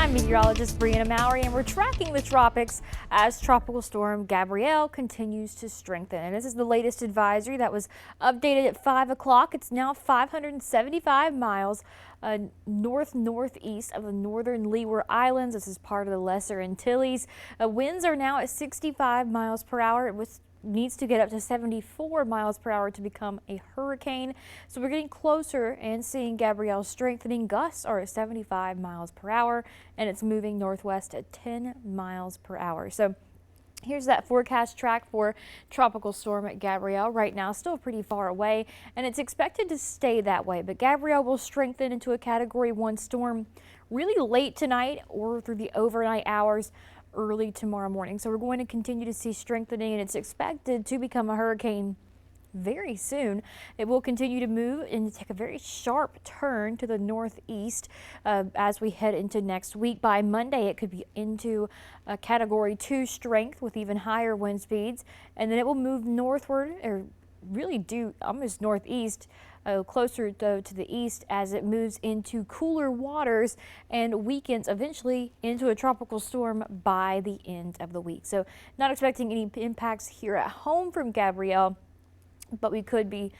I'm meteorologist Brianna Mowry, and we're tracking the tropics as Tropical Storm Gabrielle continues to strengthen. And this is the latest advisory that was updated at 5 o'clock. It's now 575 miles northeast of the northern Leeward Islands. This is part of the Lesser Antilles. Winds are now at 65 miles per hour. It needs to get up to 74 miles per hour to become a hurricane. So we're getting closer and seeing Gabrielle strengthening. Gusts are at 75 miles per hour, and it's moving northwest at 10 miles per hour. So here's that forecast track for Tropical Storm Gabrielle. Right now, still pretty far away, and it's expected to stay that way. But Gabrielle will strengthen into a Category 1 storm really late tonight or through the overnight hours early tomorrow morning. So we're going to continue to see strengthening, and it's expected to become a hurricane very soon. It will continue to move and take a very sharp turn to the northeast as we head into next week. By Monday, it could be into a Category 2 strength with even higher wind speeds, and then it will move northward, or really due almost northeast, closer though to the east as it moves into cooler waters and weakens eventually into a tropical storm by the end of the week. So not expecting any impacts here at home from Gabrielle, but we could be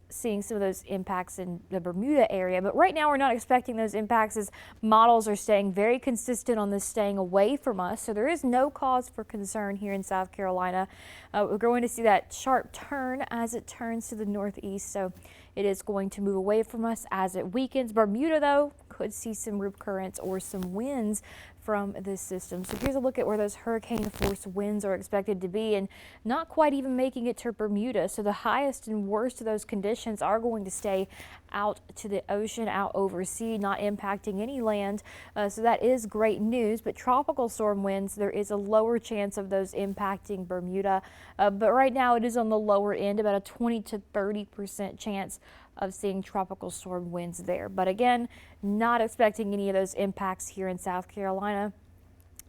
seeing some of those impacts in the Bermuda area. But right now we're not expecting those impacts as models are staying very consistent on this staying away from us. So there is no cause for concern here in South Carolina. We're going to see that sharp turn as it turns to the northeast. So it is going to move away from us as it weakens. Bermuda, though, could see some rip currents or some winds from this system. So here's a look at where those hurricane force winds are expected to be, and not quite even making it to Bermuda. So the highest and worst of those conditions are going to stay out to the ocean, out over sea, not impacting any land. So that is great news. But tropical storm winds, there is a lower chance of those impacting Bermuda. But right now it is on the lower end, about a 20 to 30% chance of seeing tropical storm winds there. But again, not expecting any of those impacts here in South Carolina.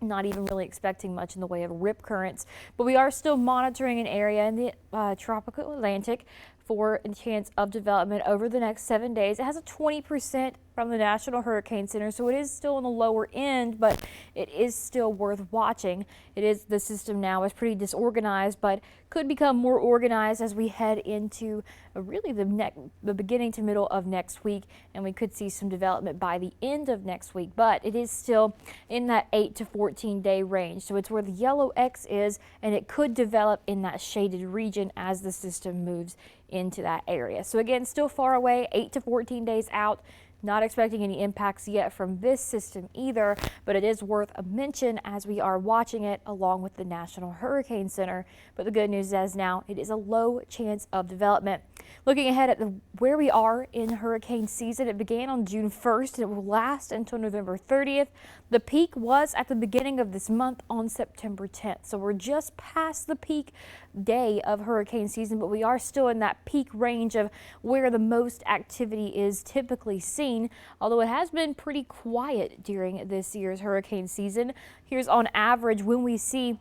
Not even really expecting much in the way of rip currents, but we are still monitoring an area in the tropical Atlantic for a chance of development over the next 7 days. It has a 20% from the National Hurricane Center, so it is still on the lower end, but it is still worth watching. The system now is pretty disorganized, but could become more organized as we head into really the beginning to middle of next week, and we could see some development by the end of next week. But it is still in that 8 to 14 day range, so it's where the yellow X is, and it could develop in that shaded region as the system moves into that area. So again, still far away, 8 to 14 days out. Not expecting any impacts yet from this system either, but it is worth a mention as we are watching it along with the National Hurricane Center. But the good news is now it is a low chance of development. Looking ahead at where we are in hurricane season, it began on June 1st and it will last until November 30th. The peak was at the beginning of this month on September 10th. So we're just past the peak day of hurricane season, but we are still in that peak range of where the most activity is typically seen, although it has been pretty quiet during this year's hurricane season. Here's on average when we see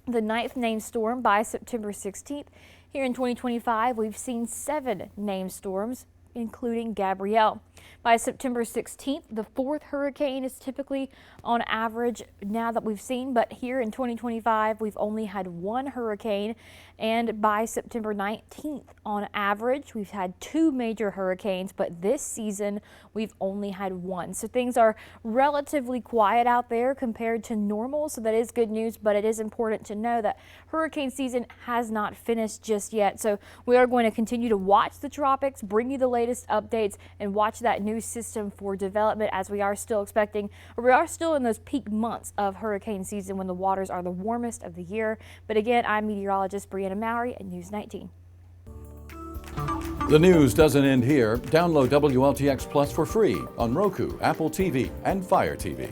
the 9th named storm by September 16th. Here in 2025, we've seen 7 named storms, including Gabrielle. By September 16th, the 4th hurricane is typically on average now that we've seen, but here in 2025, we've only had 1 hurricane, and by September 19th, on average, we've had 2 major hurricanes, but this season, we've only had 1. So things are relatively quiet out there compared to normal, so that is good news, but it is important to know that hurricane season has not finished just yet. So we are going to continue to watch the tropics, bring you the latest updates, and watch that new system for development as we are still in those peak months of hurricane season when the waters are the warmest of the year. But again, I'm meteorologist Brianna Mowry at News 19. The news doesn't end here. Download WLTX Plus for free on Roku, Apple TV, and Fire TV.